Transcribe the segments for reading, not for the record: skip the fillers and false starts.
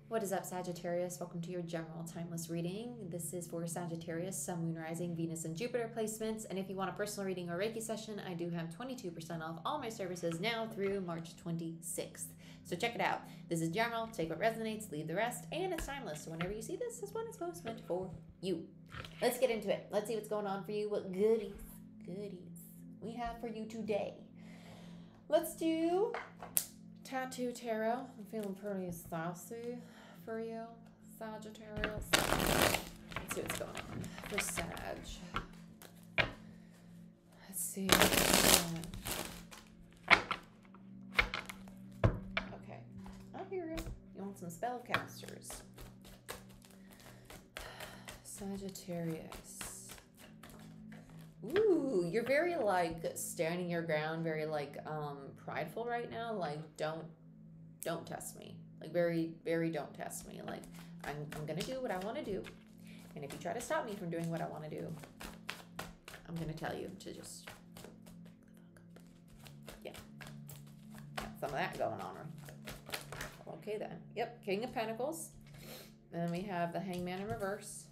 What is up, Sagittarius? Welcome to your general timeless reading. This is for Sagittarius, Sun, Moon, Rising, Venus, and Jupiter placements. And if you want a personal reading or Reiki session, I do have 22% off all my services now through March 26th. So check it out. This is general. Take what resonates, leave the rest, and it's timeless. So whenever you see this is when it's most meant for you. Let's get into it. Let's see what's going on for you. What goodies we have for you today. Let's do Tattoo Tarot. I'm feeling pretty saucy for you, Sagittarius. Let's see what's going on for Sag. Let's see what's going on. Okay, I hear you. You want some spellcasters. Sagittarius. Ooh, you're very like standing your ground, very like prideful right now. Like don't test me. Like very don't test me. Like I'm gonna do what I want to do, and if you try to stop me from doing what I want to do, I'm gonna tell you to just yeah, some of that going on. Okay then. Yep, King of Pentacles, and then we have the Hangman in reverse.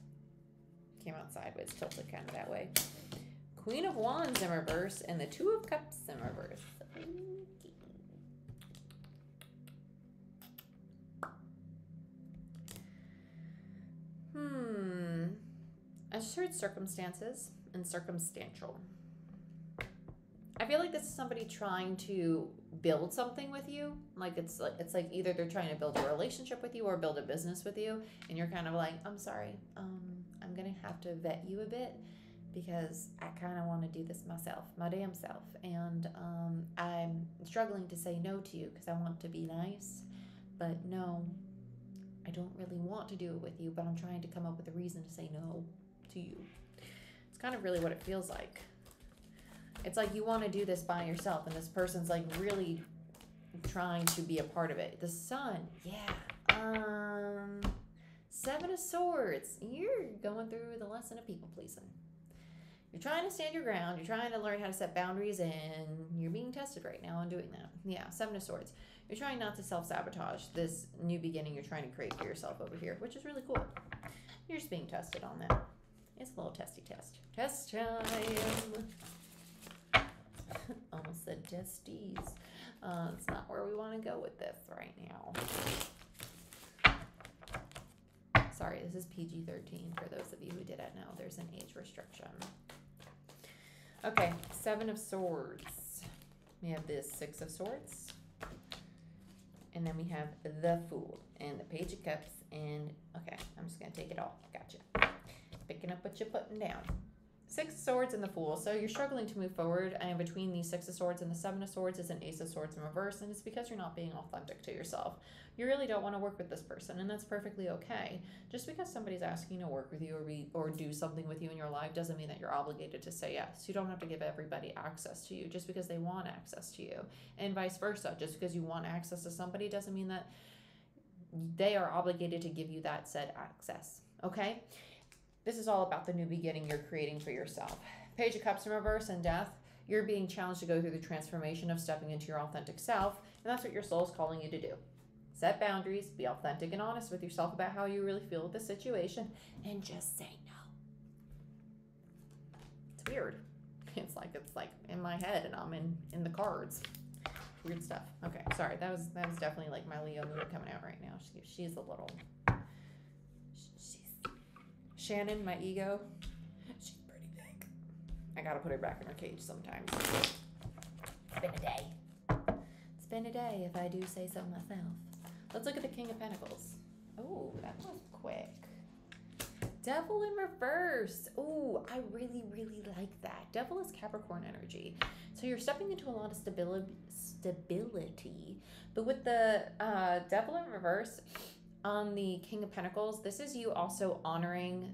Came out sideways, tilted kind of that way. Queen of Wands in reverse, and the Two of Cups in reverse. I just heard circumstances and circumstantial. I feel like this is somebody trying to build something with you. Like it's like either they're trying to build a relationship with you or build a business with you, and you're kind of like, I'm sorry, I'm gonna have to vet you a bit because I kind of want to do this myself, my damn self, and I'm struggling to say no to you because I want to be nice, but no, I don't really want to do it with you, but I'm trying to come up with a reason to say no to you. It's kind of really what it feels like. It's like you want to do this by yourself, and this person's like really trying to be a part of it. The Sun, yeah. Seven of Swords. You're going through the lesson of people pleasing. You're trying to stand your ground. You're trying to learn how to set boundaries, and you're being tested right now on doing that. Yeah, Seven of Swords. You're trying not to self-sabotage this new beginning you're trying to create for yourself over here, which is really cool. You're just being tested on that. It's a little testy test. Test time. Almost said testes. It's not where we want to go with this right now. Sorry, this is PG-13 for those of you who didn't know. There's an age restriction. Okay, Seven of Swords. We have this Six of Swords. And then we have the Fool and the Page of Cups. And, okay, I'm just going to take it all. Gotcha. Picking up what you're putting down. Six of Swords and the Fool. So you're struggling to move forward, and between the Six of Swords and the Seven of Swords is an Ace of Swords in reverse, and it's because you're not being authentic to yourself. You really don't want to work with this person, and that's perfectly okay. Just because somebody's asking to work with you or do something with you in your life doesn't mean that you're obligated to say yes. You don't have to give everybody access to you just because they want access to you, and vice versa. Just because you want access to somebody doesn't mean that they are obligated to give you that said access, okay? This is all about the new beginning you're creating for yourself. Page of Cups in reverse and Death. You're being challenged to go through the transformation of stepping into your authentic self, and that's what your soul is calling you to do. Set boundaries, be authentic and honest with yourself about how you really feel with the situation, and just say no. It's weird. It's like in my head, and I'm in the cards. Weird stuff. Okay, sorry. That was definitely like my Leo moon coming out right now. She's a little. Shannon, my ego, she's pretty big. I gotta put her back in her cage sometimes. It's been a day. It's been a day, if I do say so myself. Let's look at the King of Pentacles. Oh, that was quick. Devil in reverse. Oh, I really like that. Devil is Capricorn energy. So you're stepping into a lot of stability. But with the Devil in reverse, on the King of Pentacles, this is you also honoring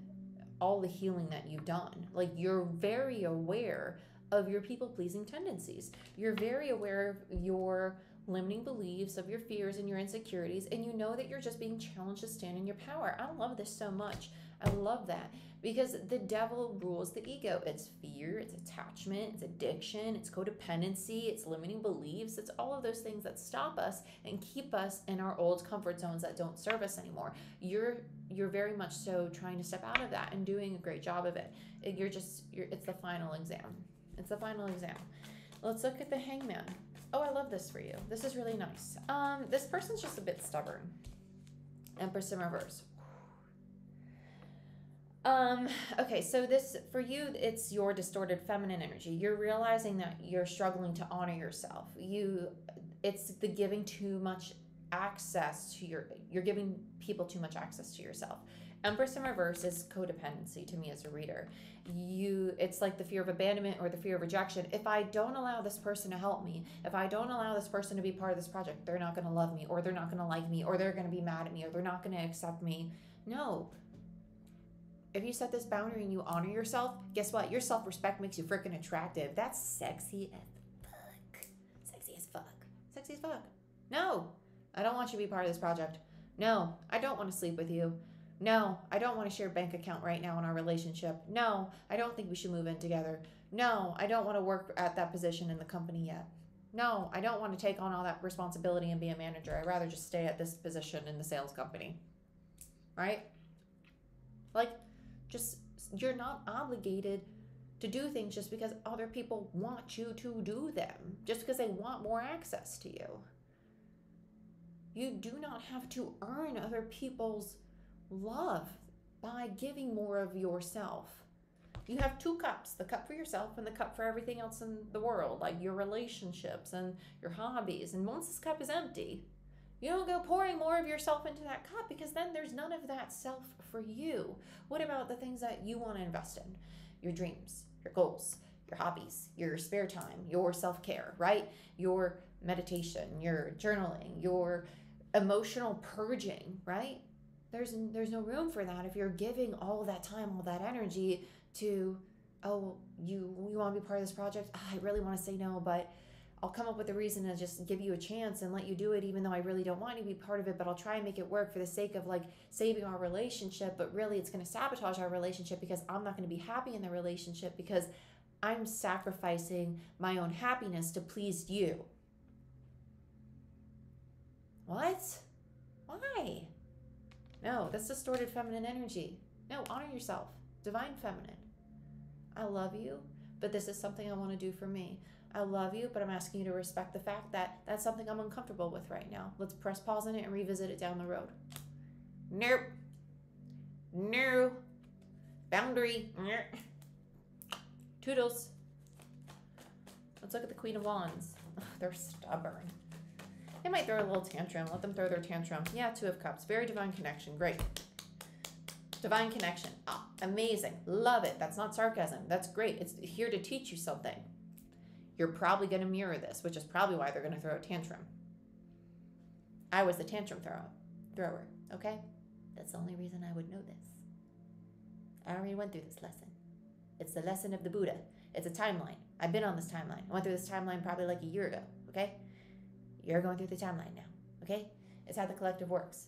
all the healing that you've done. Like, you're very aware of your people-pleasing tendencies. You're very aware of your limiting beliefs, of your fears and your insecurities, and you know that you're just being challenged to stand in your power. I love this so much. I love that, because the devil rules the ego. It's fear, it's attachment, it's addiction, it's codependency, it's limiting beliefs. It's all of those things that stop us and keep us in our old comfort zones that don't serve us anymore. You're very much so trying to step out of that and doing a great job of it. It's the final exam. It's the final exam. Let's look at the Hangman. Oh, I love this for you. This is really nice. This person's just a bit stubborn. Empress in reverse. Okay, so this, for you, it's your distorted feminine energy. You're realizing that you're struggling to honor yourself. It's the giving too much access to you're giving people too much access to yourself. Empress in reverse is codependency to me as a reader. It's like the fear of abandonment or the fear of rejection. If I don't allow this person to help me, if I don't allow this person to be part of this project, they're not going to love me, or they're not going to like me, or they're going to be mad at me, or they're not going to accept me. No. If you set this boundary and you honor yourself, guess what? Your self-respect makes you freaking attractive. That's sexy as fuck. Sexy as fuck. Sexy as fuck. No, I don't want you to be part of this project. No, I don't want to sleep with you. No, I don't want to share a bank account right now in our relationship. No, I don't think we should move in together. No, I don't want to work at that position in the company yet. No, I don't want to take on all that responsibility and be a manager. I'd rather just stay at this position in the sales company. Right? Like, just, you're not obligated to do things just because other people want you to do them, just because they want more access to you. You do not have to earn other people's love by giving more of yourself. You have two cups, the cup for yourself and the cup for everything else in the world, like your relationships and your hobbies. And once this cup is empty, you don't go pouring more of yourself into that cup, because then there's none of that self for you. What about the things that you want to invest in? Your dreams, your goals, your hobbies, your spare time, your self-care, right? Your meditation, your journaling, your emotional purging, right? There's no room for that if you're giving all that time, all that energy to, oh, you want to be part of this project? I really want to say no, but I'll come up with a reason to just give you a chance and let you do it, even though I really don't want you to be part of it, but I'll try and make it work for the sake of like saving our relationship. But really it's going to sabotage our relationship, because I'm not going to be happy in the relationship, because I'm sacrificing my own happiness to please you. What? Why? No, that's distorted feminine energy. No, honor yourself. Divine feminine. I love you, but this is something I want to do for me. I love you, but I'm asking you to respect the fact that that's something I'm uncomfortable with right now. Let's press pause on it and revisit it down the road. Nope. No. Boundary. Toodles. Let's look at the Queen of Wands. They're stubborn. They might throw a little tantrum. Let them throw their tantrum. Yeah, Two of Cups. Very divine connection. Great. Divine connection. Ah, amazing. Love it. That's not sarcasm. That's great. It's here to teach you something. You're probably going to mirror this, which is probably why they're going to throw a tantrum. I was the tantrum thrower, okay? That's the only reason I would know this. I already went through this lesson. It's the lesson of the Buddha. It's a timeline. I've been on this timeline. I went through this timeline probably like a year ago, okay? You're going through the timeline now, okay? It's how the collective works.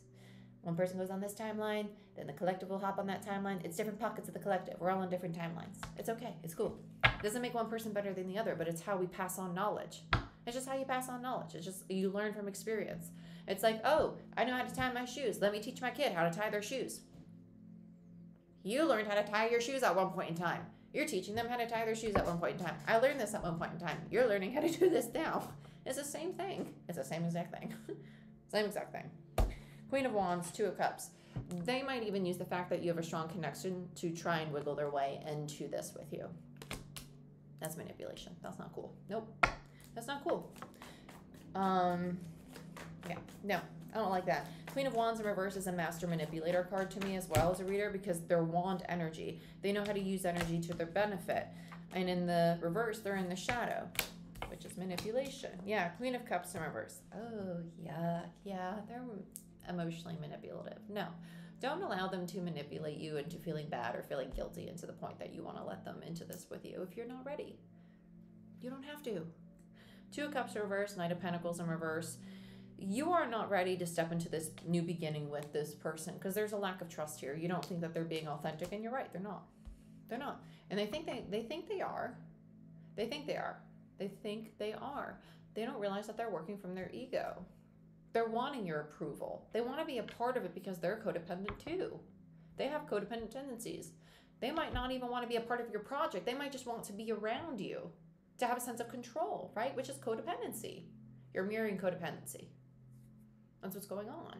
One person goes on this timeline, then the collective will hop on that timeline. It's different pockets of the collective. We're all on different timelines. It's okay. It's cool. It doesn't make one person better than the other, but it's how we pass on knowledge. It's just how you pass on knowledge. It's just you learn from experience. It's like, oh, I know how to tie my shoes. Let me teach my kid how to tie their shoes. You learned how to tie your shoes at one point in time. You're teaching them how to tie their shoes at one point in time. I learned this at one point in time. You're learning how to do this now. It's the same thing. It's the same exact thing. Same exact thing. Queen of Wands, Two of Cups. They might even use the fact that you have a strong connection to try and wiggle their way into this with you. That's manipulation. That's not cool. Nope. That's not cool. Yeah, no, I don't like that. Queen of Wands in reverse is a master manipulator card to me as well as a reader, because they're wand energy. They know how to use energy to their benefit. And in the reverse, they're in the shadow, which is manipulation. Yeah, Queen of Cups in reverse. Oh, yuck. Yeah, they're emotionally manipulative. No, don't allow them to manipulate you into feeling bad or feeling guilty, and to the point that you want to let them into this with you if you're not ready. You don't have to. Two of Cups in reverse, Knight of Pentacles in reverse. You are not ready to step into this new beginning with this person because there's a lack of trust here. You don't think that they're being authentic, and you're right, they're not. They're not. And they think they are. They think they are. They think they are. They don't realize that they're working from their ego. They're wanting your approval. They want to be a part of it because they're codependent too. They have codependent tendencies. They might not even want to be a part of your project. They might just want to be around you to have a sense of control, right? Which is codependency. You're mirroring codependency. That's what's going on.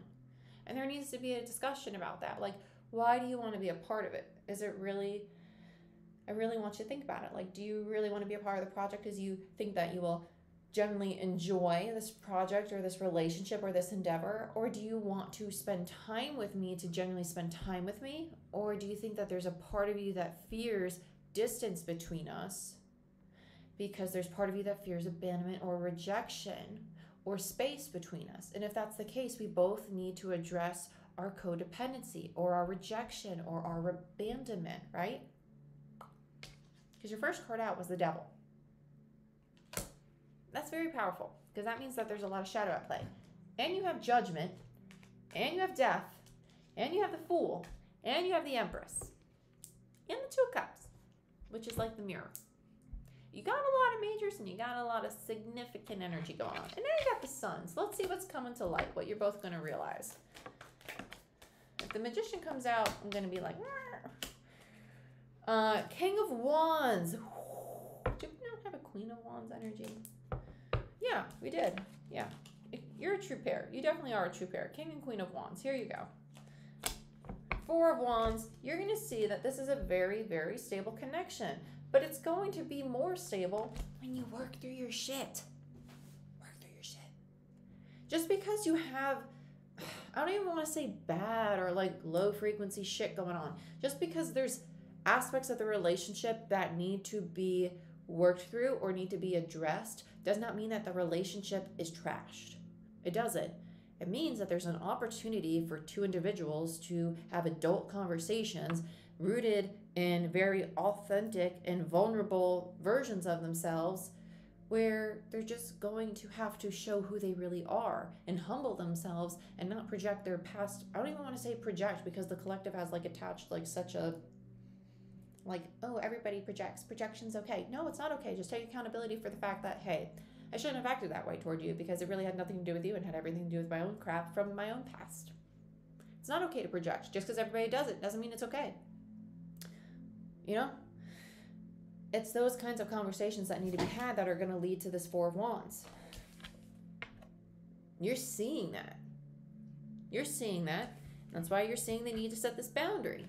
And there needs to be a discussion about that. Like, why do you want to be a part of it? Is it really, I really want you to think about it. Like, do you really want to be a part of the project because you think that you will generally enjoy this project or this relationship or this endeavor? Or do you want to spend time with me to genuinely spend time with me? Or do you think that there's a part of you that fears distance between us because there's part of you that fears abandonment or rejection or space between us? And if that's the case, we both need to address our codependency or our rejection or our abandonment, right? Because your first card out was the Devil. That's very powerful because that means that there's a lot of shadow at play. And you have Judgment, and you have Death, and you have the Fool, and you have the Empress, and the Two of Cups, which is like the Mirror. You got a lot of majors and you got a lot of significant energy going on. And then you got the Sun. So let's see what's coming to light, what you're both going to realize. If the Magician comes out, I'm going to be like, King of Wands. Did we not have a Queen of Wands energy? Yeah, we did. Yeah. You're a true pair. You definitely are a true pair. King and Queen of Wands. Here you go. Four of Wands. You're going to see that this is a very, very stable connection. But it's going to be more stable when you work through your shit. Work through your shit. Just because you have, I don't even want to say bad or like low frequency shit going on. Just because there's aspects of the relationship that need to be worked through or need to be addressed does not mean that the relationship is trashed. It doesn't. It means that there's an opportunity for two individuals to have adult conversations rooted in very authentic and vulnerable versions of themselves, where they're just going to have to show who they really are and humble themselves and not project their past. I don't even want to say project because the collective has like attached like such a, like, oh, everybody projects. Projection's okay. No, it's not okay. Just take accountability for the fact that, hey, I shouldn't have acted that way toward you because it really had nothing to do with you and had everything to do with my own crap from my own past. It's not okay to project. Just because everybody does it doesn't mean it's okay. You know? It's those kinds of conversations that need to be had that are going to lead to this Four of Wands. You're seeing that. You're seeing that. That's why you're seeing the need to set this boundary.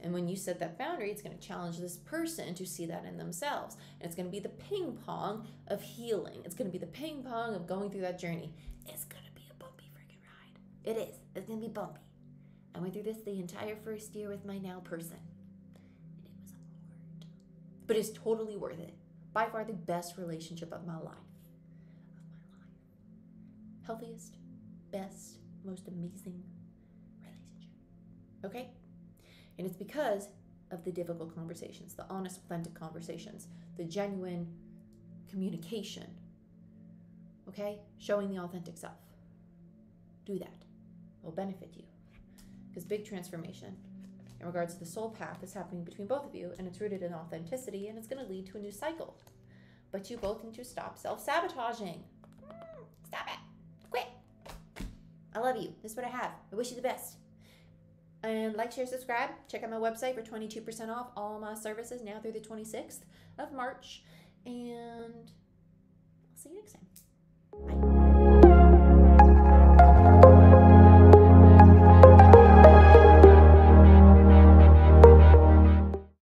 And when you set that boundary, it's going to challenge this person to see that in themselves. And it's going to be the ping pong of healing. It's going to be the ping pong of going through that journey. It's going to be a bumpy freaking ride. It is. It's going to be bumpy. I went through this the entire first year with my now person. And it was hard. But it's totally worth it. By far the best relationship of my life. Healthiest, best, most amazing relationship. Okay? And it's because of the difficult conversations, the honest, authentic conversations, the genuine communication, okay? Showing the authentic self. Do that. It will benefit you. Because big transformation in regards to the soul path is happening between both of you, and it's rooted in authenticity, and it's going to lead to a new cycle. But you both need to stop self-sabotaging. Stop it. Quit. I love you. This is what I have. I wish you the best. And like, share, subscribe. Check out my website for 22% off all my services now through the 26th of March. And I'll see you next time. Bye.